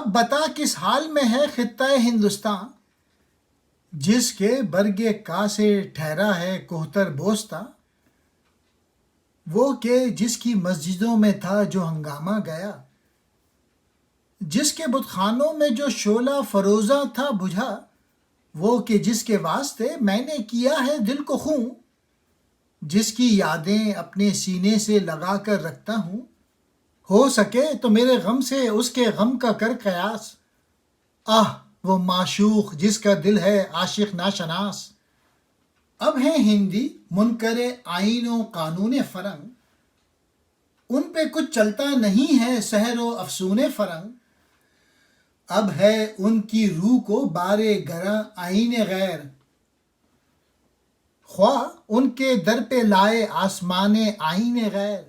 اب بتا کس حال میں ہے خطہ ہندوستان، جس کے برگ کا سے ٹھہرا ہے کوہتر بوستہ، وہ کہ جس کی مسجدوں میں تھا جو ہنگامہ گیا، جس کے بت خانوں میں جو شعلہ فروزہ تھا بجھا، وہ کہ جس کے واسطے میں نے کیا ہے دل کو خوں، جس کی یادیں اپنے سینے سے لگا کر رکھتا ہوں، ہو سکے تو میرے غم سے اس کے غم کا کر قیاس، آہ وہ معشوق جس کا دل ہے عاشق ناشناس۔ اب ہیں ہندی منکر آئین و قانون فرنگ، ان پہ کچھ چلتا نہیں ہے سحر و افسون فرنگ، اب ہے ان کی روح کو بار گراں آئین غیر، خواہ ان کے در پہ لائے آسمان آئین غیر۔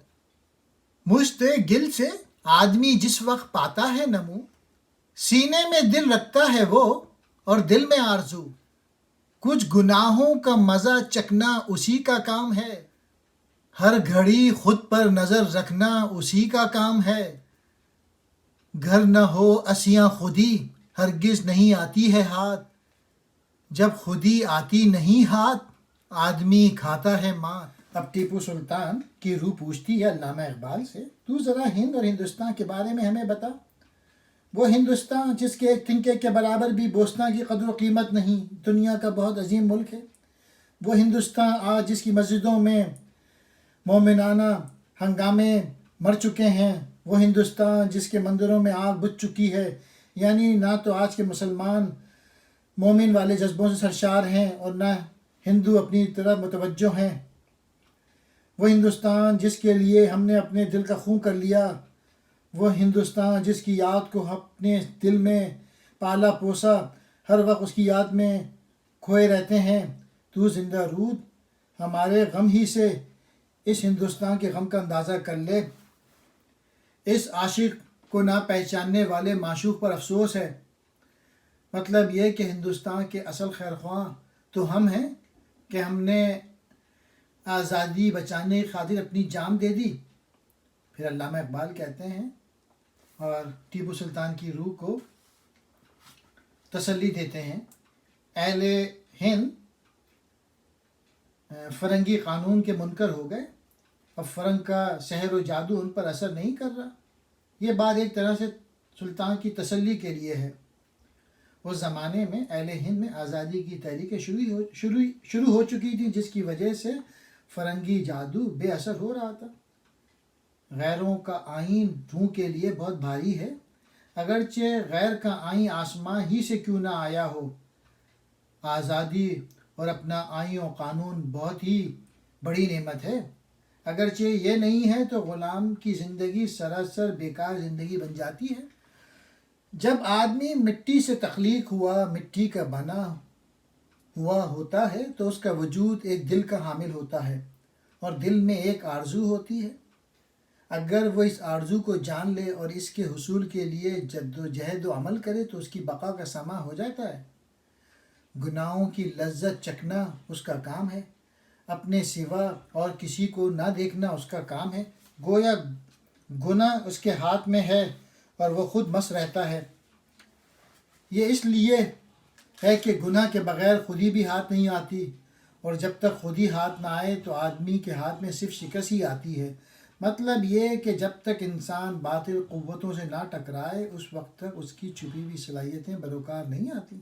مشت گل سے آدمی جس وقت پاتا ہے نمو، سینے میں دل رکھتا ہے وہ اور دل میں آرزو، کچھ گناہوں کا مزہ چکنا اسی کا کام ہے، ہر گھڑی خود پر نظر رکھنا اسی کا کام ہے، گھر نہ ہو اسیاں خودی ہرگز نہیں آتی ہے ہاتھ، جب خودی آتی نہیں ہاتھ آدمی کھاتا ہے مات۔ اب ٹیپو سلطان کی روح پوچھتی ہے علامہ اقبال سے، تو ذرا ہند اور ہندوستان کے بارے میں ہمیں بتا، وہ ہندوستان جس کے ایک تنکے کے برابر بھی بوسنا کی قدر و قیمت نہیں، دنیا کا بہت عظیم ملک ہے، وہ ہندوستان آج جس کی مسجدوں میں مومنانہ ہنگامے مر چکے ہیں، وہ ہندوستان جس کے مندروں میں آگ بجھ چکی ہے، یعنی نہ تو آج کے مسلمان مومن والے جذبوں سے سرشار ہیں اور نہ ہندو اپنی طرف متوجہ ہیں، وہ ہندوستان جس کے لیے ہم نے اپنے دل کا خون کر لیا، وہ ہندوستان جس کی یاد کو اپنے دل میں پالا پوسا، ہر وقت اس کی یاد میں کھوئے رہتے ہیں، تو زندہ رود ہمارے غم ہی سے اس ہندوستان کے غم کا اندازہ کر لے، اس عاشق کو نہ پہچاننے والے معشوق پر افسوس ہے۔ مطلب یہ کہ ہندوستان کے اصل خیر خواہ تو ہم ہیں کہ ہم نے آزادی بچانے کی خاطر اپنی جان دے دی۔ پھر علامہ اقبال کہتے ہیں اور ٹیپو سلطان کی روح کو تسلی دیتے ہیں، اہل ہند فرنگی قانون کے منکر ہو گئے، اب فرنگ کا سحر و جادو ان پر اثر نہیں کر رہا۔ یہ بات ایک طرح سے سلطان کی تسلی کے لیے ہے، اس زمانے میں اہل ہند میں آزادی کی تحریکیں شروع ہو چکی تھیں، جس کی وجہ سے فرنگی جادو بے اثر ہو رہا تھا۔ غیروں کا آئین روح کے لیے بہت بھاری ہے، اگرچہ غیر کا آئین آسمان ہی سے کیوں نہ آیا ہو، آزادی اور اپنا آئین و قانون بہت ہی بڑی نعمت ہے، اگرچہ یہ نہیں ہے تو غلام کی زندگی سراسر بیکار زندگی بن جاتی ہے۔ جب آدمی مٹی سے تخلیق ہوا، مٹی کا بنا ہوا ہوتا ہے تو اس کا وجود ایک دل کا حامل ہوتا ہے، اور دل میں ایک آرزو ہوتی ہے، اگر وہ اس آرزو کو جان لے اور اس کے حصول کے لیے جد و جہد و عمل کرے تو اس کی بقا کا سما ہو جاتا ہے۔ گناہوں کی لذت چکھنا اس کا کام ہے، اپنے سوا اور کسی کو نہ دیکھنا اس کا کام ہے، گویا گناہ اس کے ہاتھ میں ہے اور وہ خود مست رہتا ہے۔ یہ اس لیے ہے کہ گناہ کے بغیر خودی بھی ہاتھ نہیں آتی، اور جب تک خودی ہاتھ نہ آئے تو آدمی کے ہاتھ میں صرف شکست ہی آتی ہے۔ مطلب یہ کہ جب تک انسان باطل قوتوں سے نہ ٹکرائے اس وقت تک اس کی چھپی ہوئی صلاحیتیں بروکار نہیں آتی۔